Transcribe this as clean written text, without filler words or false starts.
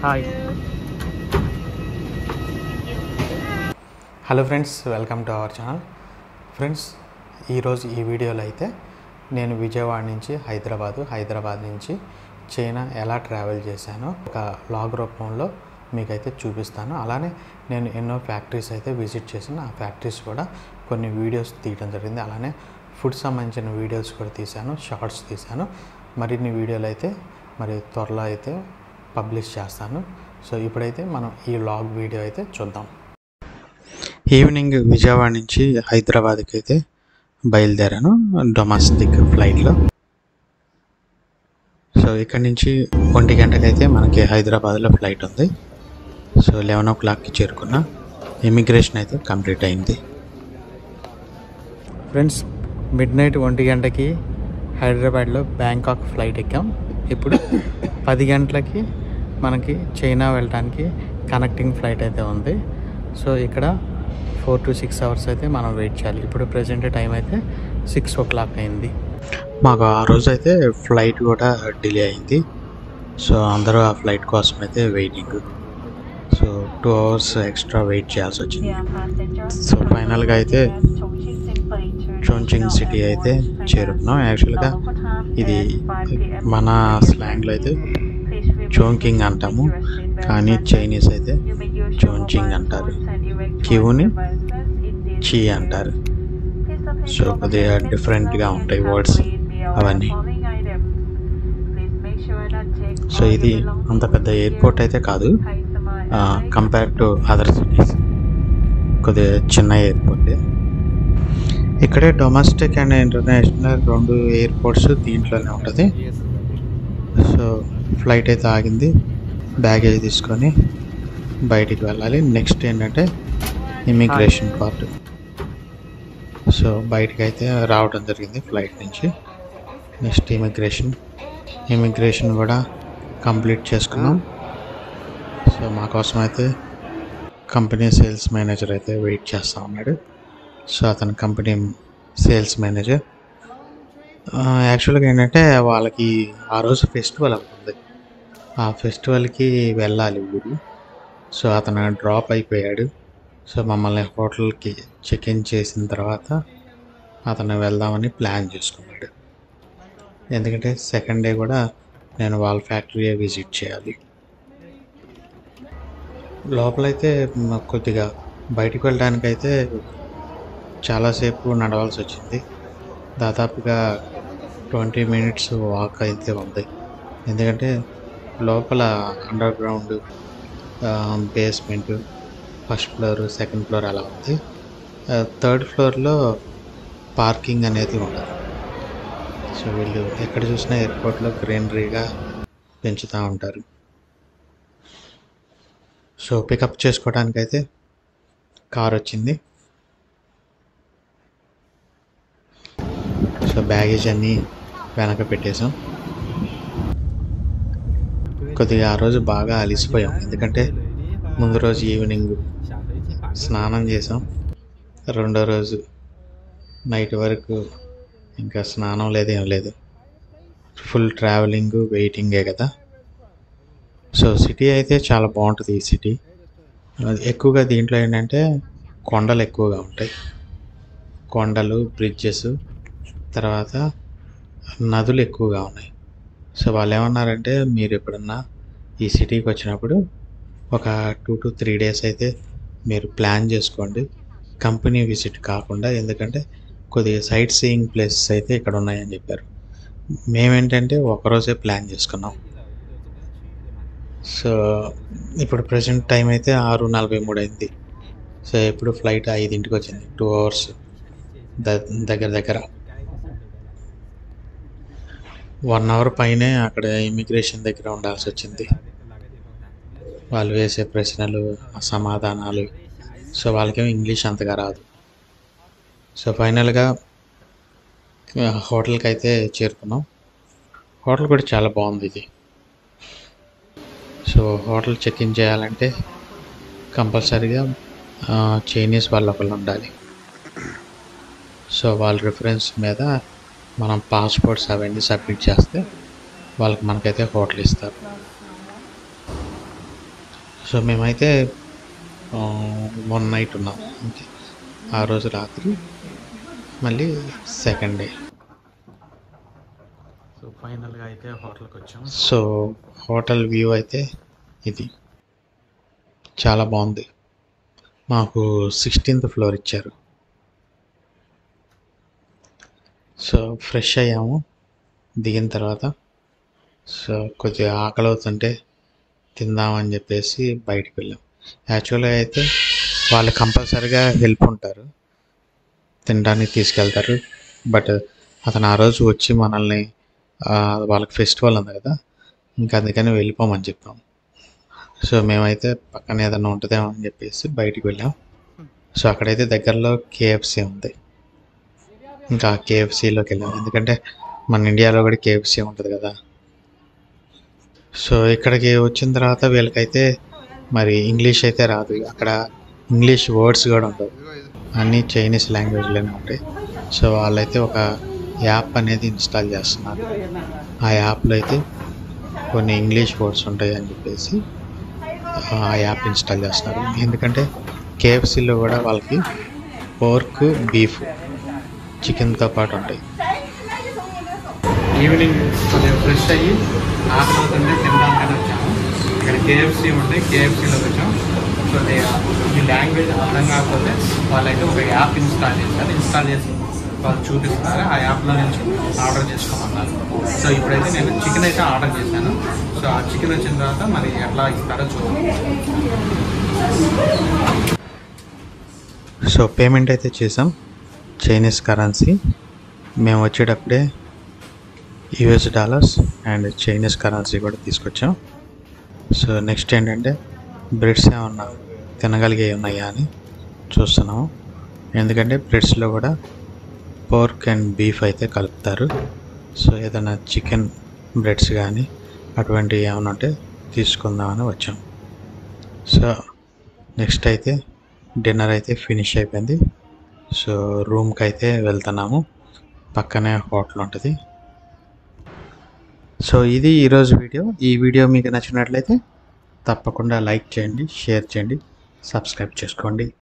Hi. Hello friends, welcome to our channel. Friends, ఈరోజు ఈ వీడియోలో అయితే నేను విజయవాడ నుంచి హైదరాబాద్ నుంచి చైనా ఎలా ట్రావెల్ చేశానో ఒక వ్లాగ్ రూపంలో మీకైతే చూపిస్తాను. అలానే నేను ఎన్నో ఫ్యాక్టరీస్ అయితే విజిట్ చేసిన ఆ ఫ్యాక్టరీస్ కూడా కొన్ని వీడియోస్ తీయడం జరిగింది. అలానే ఫుడ్ సంబంధించిన వీడియోస్ కూడా తీశాను, షార్ట్స్ తీశాను. మరిన్ని వీడియోలు అయితే మరి త్వరలో అయితే పబ్లిష్ చేస్తాను. సో ఇప్పుడైతే మనం ఈ వ్లాగ్ వీడియో అయితే చూద్దాం. ఈవినింగ్ విజయవాడ నుంచి హైదరాబాద్కి అయితే బయలుదేరాను డొమెస్టిక్ ఫ్లైట్లో. సో ఇక్కడ నుంచి 1 గంటకైతే మనకి హైదరాబాద్లో ఫ్లైట్ ఉంది. సో 11 o'clockకి చేరుకున్న. ఇమిగ్రేషన్ అయితే కంప్లీట్ అయింది. ఫ్రెండ్స్, మిడ్ నైట్ 1 గంటకి హైదరాబాద్లో బ్యాంకాక్ ఫ్లైట్ ఎక్కాం. ఇప్పుడు 10 గంటలకి మనకి చైనా వెళ్ళడానికి కనెక్టింగ్ ఫ్లైట్ అయితే ఉంది. సో ఇక్కడ 4 to 6 hours అయితే మనం వెయిట్ చేయాలి. ఇప్పుడు ప్రజెంట్ టైం అయితే 6 o'clock అయింది. మాకు ఆ రోజు అయితే ఫ్లైట్ కూడా డిలే అయింది. సో అందరూ ఆ ఫ్లైట్ కోసం అయితే waiting. So 2 hours extra wait చేయాల్సి వచ్చింది. సో ఫైనల్గా అయితే చోంచింగ్ సిటీ అయితే చేరుకున్నాం. యాక్చువల్గా ఇది మన స్లాంగ్లో అయితే చోంకింగ్ అంటాము, కానీ చైనీస్ అయితే చోంచింగ్ అంటారు, కివుని చీ అంటారు. సో కొద్దిగా డిఫరెంట్గా ఉంటాయి వర్డ్స్ అవన్నీ. సో ఇది అంత పెద్ద ఎయిర్పోర్ట్ అయితే కాదు, కంపేర్ టు అదర్ సిటీస్ కొద్దిగా చిన్న ఎయిర్పోర్టే. ఇక్కడే డొమెస్టిక్ అండ్ ఇంటర్నేషనల్ 2 ఎయిర్పోర్ట్స్ దీంట్లోనే ఉంటుంది. సో ఫ్లైట్ అయితే ఆగింది. బ్యాగేజ్ తీసుకొని బయటికి వెళ్ళాలి. నెక్స్ట్ ఏంటంటే ఇమిగ్రేషన్ పార్ట్. సో బయటికి అయితే రావడం జరిగింది ఫ్లైట్ నుంచి. నెక్స్ట్ ఇమిగ్రేషన్ కూడా కంప్లీట్ చేసుకున్నాం. సో మా కోసం అయితే కంపెనీ సేల్స్ మేనేజర్ అయితే వెయిట్ చేస్తూ ఉన్నాడు. సో అతను కంపెనీ సేల్స్ మేనేజర్. యాక్చువల్గా ఏంటంటే వాళ్ళకి ఆ రోజు ఫెస్టివల్ అవుతుంది. ఆ ఫెస్టివల్కి వెళ్ళాలి ఊరు. సో అతను డ్రాప్ అయిపోయాడు. సో మమ్మల్ని హోటల్కి చెక్ ఇన్ చేసిన తర్వాత అతను వెళ్దామని ప్లాన్ చేసుకున్నాడు. ఎందుకంటే సెకండ్ డే కూడా నేను వాళ్ళ ఫ్యాక్టరీ విజిట్ చేయాలి. లోపలైతే కొద్దిగా బయటికి వెళ్ళడానికైతే చాలాసేపు నడవాల్సి వచ్చింది. దాదాపుగా 20 minutes వాక్ అయితే ఉంది. ఎందుకంటే లోపల under ground, basement, first floor, second floor అలా ఉంది. 3rd floorలో పార్కింగ్ అనేది ఉండదు. సో వీళ్ళు ఎక్కడ చూసినా ఎయిర్పోర్ట్లో గ్రీనరీగా పెంచుతూ ఉంటారు. సో పికప్ చేసుకోవడానికైతే కార్ వచ్చింది. సో బ్యాగేజ్ అన్నీ వెనక పెట్టేసాం. కొద్దిగా ఆ రోజు బాగా అలిసిపోయాం. ఎందుకంటే ముందు రోజు ఈవినింగ్ స్నానం చేసాం. రెండో రోజు నైట్ వరకు ఇంకా స్నానం లేదు, ఏం లేదు. ఫుల్ ట్రావెలింగ్, వెయిటింగే కదా. సో సిటీ అయితే చాలా బాగుంటుంది. ఈ సిటీ ఎక్కువగా దీంట్లో ఏంటంటే కొండలు ఎక్కువగా ఉంటాయి. కొండలు, బ్రిడ్జెస్, తర్వాత నదులు ఎక్కువగా ఉన్నాయి. సో వాళ్ళు ఏమన్నారంటే మీరు ఎప్పుడన్నా ఈ సిటీకి వచ్చినప్పుడు ఒక 2 to 3 days అయితే మీరు ప్లాన్ చేసుకోండి, కంపెనీ విజిట్ కాకుండా. ఎందుకంటే కొద్దిగా సైట్ సీయింగ్ ప్లేసెస్ అయితే ఇక్కడ ఉన్నాయని చెప్పారు. మేమేంటంటే ఒకరోజే ప్లాన్ చేసుకున్నాం. సో ఇప్పుడు ప్రజెంట్ టైం అయితే 6:43 అయింది. సో ఎప్పుడు ఫ్లైట్ 5ంటికి వచ్చింది. 2 hours దగ్గర 1 hour పైనే అక్కడ ఇమిగ్రేషన్ దగ్గర ఉండాల్సి వచ్చింది. వాళ్ళు వేసే ప్రశ్నలు, సమాధానాలు. సో వాళ్ళకేమో ఇంగ్లీష్ అంతగా రాదు. సో ఫైనల్గా హోటల్కి అయితే చేరుకున్నాం. హోటల్ కూడా చాలా బాగుంది ఇది. సో హోటల్ చెక్ ఇన్ చేయాలంటే కంపల్సరీగా చైనీస్ వాళ్ళు ఒకళ్ళు ఉండాలి. సో వాళ్ళ రిఫరెన్స్ మీద మనం పాస్పోర్ట్స్ అవన్నీ సబ్మిట్ చేస్తే వాళ్ళకి మనకైతే హోటల్ ఇస్తారు. సో మేమైతే 1 నైట్ ఉన్నాం అంతే. ఆ రోజు రాత్రి మళ్ళీ సెకండ్ డే. సో ఫైనల్గా అయితే హోటల్కి వచ్చాం. సో హోటల్ వ్యూ అయితే ఇది చాలా బాగుంది. మాకు 16th ఫ్లోర్ ఇచ్చారు. సో ఫ్రెష్ అయ్యాము దిగిన తర్వాత. సో కొద్దిగా ఆకలి అవుతుంటే తిందామని చెప్పేసి బయటికి వెళ్ళాం. యాక్చువల్గా అయితే వాళ్ళు కంపల్సరీగా హెల్ప్ ఉంటారు, తినడానికి తీసుకెళ్తారు. బట్ అతను ఆ రోజు వచ్చి మనల్ని వాళ్ళకి ఫెస్టివల్ ఉంది కదా, ఇంకా అందుకని వెళ్ళిపోమని చెప్పాం. సో మేమైతే పక్కన ఏదైనా ఉంటుందేమో అని చెప్పేసి బయటికి వెళ్ళాం. సో అక్కడైతే దగ్గరలో కేఎఫ్సి ఉంది. ఇంకా కేఎఫ్సీలోకి వెళ్ళాం, ఎందుకంటే మన ఇండియాలో కూడా కేఎఫ్సీ ఉంటుంది కదా. సో ఇక్కడికి వచ్చిన తర్వాత వీళ్ళకైతే మరి ఇంగ్లీష్ అయితే రాదు, అక్కడ ఇంగ్లీష్ వర్డ్స్ కూడా ఉండవు, అన్నీ చైనీస్ లాంగ్వేజ్లోనే ఉంటాయి. సో వాళ్ళైతే ఒక యాప్ అనేది ఇన్స్టాల్ చేస్తున్నారు. ఆ యాప్లో అయితే కొన్ని ఇంగ్లీష్ వర్డ్స్ ఉంటాయి అని చెప్పేసి ఆ యాప్ ఇన్స్టాల్ చేస్తున్నారు. ఎందుకంటే కేఎఫ్సీలో కూడా వాళ్ళకి పోర్క్, బీఫ్, చికెన్తో పాటు ఉంటాయి. ఈవినింగ్ కొద్దిగా ఫ్రెష్ అయ్యి ఆకలితుంటే తినడానికని వచ్చాము. ఇక్కడ కేఎఫ్సీ ఉంటే కేఎఫ్సీలోకి వచ్చాం. సో ఈ లాంగ్వేజ్ అర్థం కాకపోతే వాళ్ళైతే ఒక యాప్ ఇన్స్టాల్ చేస్తారు. ఇన్స్టాల్ చేసి వాళ్ళు చూపిస్తున్నారు, ఆ యాప్లో నుంచి ఆర్డర్ చేసుకోమన్నారు. సో ఇప్పుడైతే నేను చికెన్ అయితే ఆర్డర్ చేశాను. సో ఆ చికెన్ వచ్చిన తర్వాత మరి ఎట్లా ఇస్తారో చూద్దాం. సో పేమెంట్ అయితే చేసాం, చైనీస్ కరెన్సీ. మేము వచ్చేటప్పుడే $US అండ్ చైనీస్ కరెన్సీ కూడా తీసుకొచ్చాం. సో నెక్స్ట్ ఏంటంటే బ్రెడ్స్ ఏమన్నా తినగలిగే ఉన్నాయా అని చూస్తున్నాము. ఎందుకంటే బ్రెడ్స్లో కూడా పోర్క్ అండ్ బీఫ్ అయితే కలుపుతారు. సో ఏదైనా చికెన్ బ్రెడ్స్ కానీ అటువంటివి ఏమైనా ఉంటే తీసుకుందామని వచ్చాం. సో నెక్స్ట్ అయితే డిన్నర్ అయితే ఫినిష్ అయిపోయింది. సో రూమ్కి అయితే వెళ్తున్నాము, పక్కనే హోటల్ ఉంటుంది. సో ఇది ఈరోజు వీడియో. ఈ వీడియో మీకు నచ్చినట్లయితే తప్పకుండా లైక్ చేయండి, షేర్ చేయండి, సబ్స్క్రైబ్ చేసుకోండి.